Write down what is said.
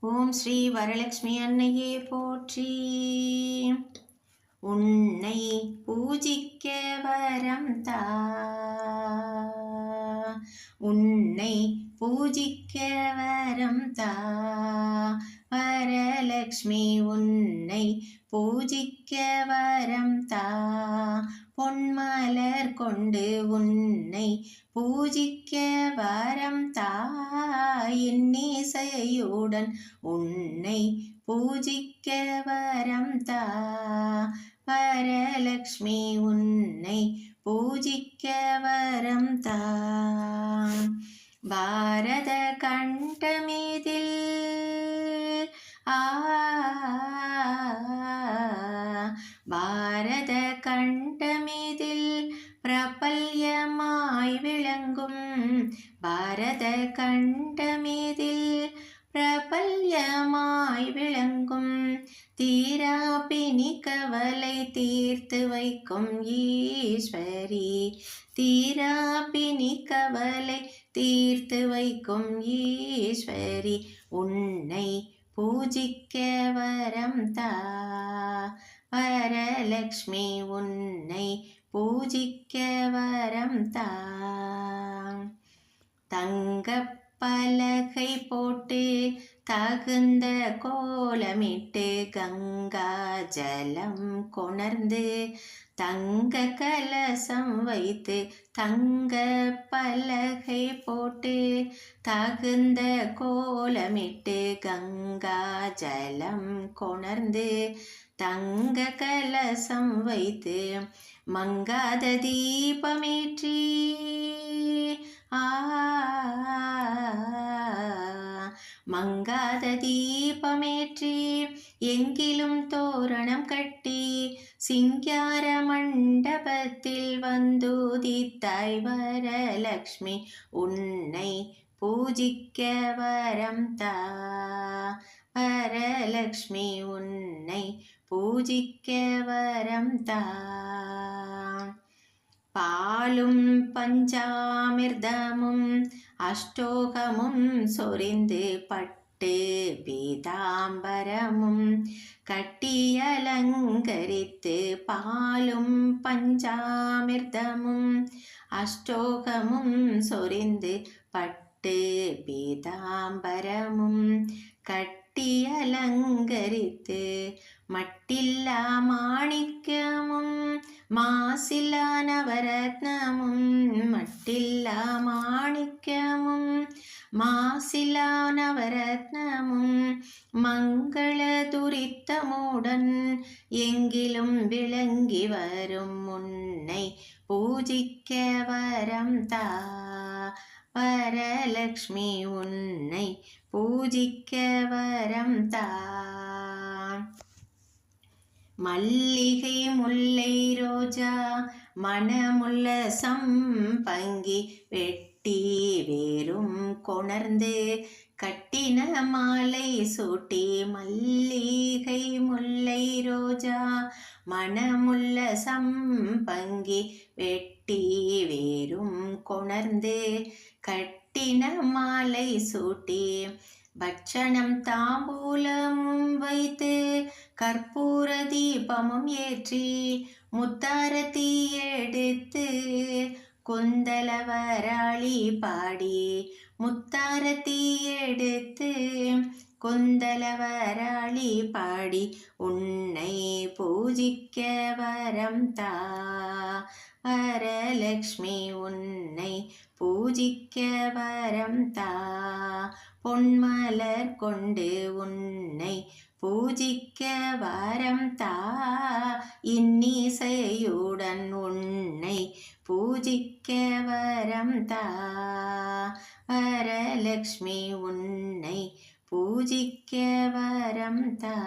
ஓம் ஸ்ரீ வரலட்சுமி அன்னையே போற்றி. உன்னை பூஜிக்க வரம் தா, உன்னை பூஜிக்க வரம் தா. வரலட்சுமி உன்னை பூஜிக்க வரம் தா. பொன்மலர் கொண்டு உன்னை பூஜிக்க வரம் தா. இன்னிசையுடன் உன்னை பூஜிக்க வரம் தா. வரலட்சுமி உன்னை பூஜிக்க வரம் தா. பாரத கண்டமிதில் பாரத கண்டமிதில் பிரபல்யமாய் விளங்கும். பாரத கண்டமிதில் பிரபல்யமாய் விளங்கும். தீரா பிணி கவலை தீர்த்து வைக்கும் ஈஸ்வரி. தீரா பிணி கவலை தீர்த்து வைக்கும் ஈஸ்வரி. உன்னை பூஜிக்க வரம் தா. வரலட்சுமி உன்னை பூஜிக்க வரம் தா. தங்க பலகை போட்டு தகுந்த கோலமிட்டு கங்கா ஜலம் கொணர்ந்து தங்க கலசம் வைத்து தங்க பலகை போட்டு தகுந்த கோலமிட்டு கங்கா ஜலம் கொணர்ந்து தங்க கலசம் வைத்து மங்காத தீபமேற்றி மங்காத தீபமேற்றி எங்கிலும் தோரணம் கட்டி சிங்கார மண்டபத்தில் வந்துதித்தாய். வரலட்சுமி உன்னை பூஜிக்க வரம் தா. வரலட்சுமி உன்னை பூஜிக்க வரம் தா. பாலும் பஞ்சாமிர்தமும் அஷ்டோகமும் சொரிந்து பட்டு பீதாம்பரமும் கட்டி அலங்கரித்து பாலும் பஞ்சாமிர்தமும் அஷ்டோகமும் சொரிந்து பட்டு பீதாம்பரமும் கட்டி அலங்கரித்து மட்டில்லா மாணிக்கமும் மாசில்லா நவரத்னமும் மட்டில்லா மாணிக்கமும் மாசில்லா நவரத்னமும் மங்கள துரித்தமுடன் எங்கிலும் விளங்கி வரும். உன்னை பூஜிக்க வரம் தா. வரலட்சுமி உன்னை பூஜிக்க வரம் தா. மல்லிகை முல்லை ரோஜா மணமுள்ள சம்பங்கி வெட்டி வேரும் கொணர்ந்து கட்டின மாலை சூட்டி. மல்லிகை முல்லை ரோஜா மணமுள்ள சம்பங்கி வெட்டி வேரும் கொணர்ந்து கட்டின மாலை சூட்டி. பட்சணம் தாம்பூலமும் வைத்து கற்பூர தீபமும் ஏற்றி முத்தாரத்தி எடுத்து கொந்தலவராளி பாடி. முத்தாரத்தி எடுத்து கொந்தலவராளி பாடி உன்னை பூஜிக்க வரம் தா. வரலட்சுமி உன்னை பூஜிக்க வரம் தா. பொன்மலர் கொண்டு உன்னை பூஜிக்க வரம் தா. இன்னிசையுடன் உன்னை பூஜிக்க வரம் தா. வரலட்சுமி உன்னை பூஜிக்க வரம் தா.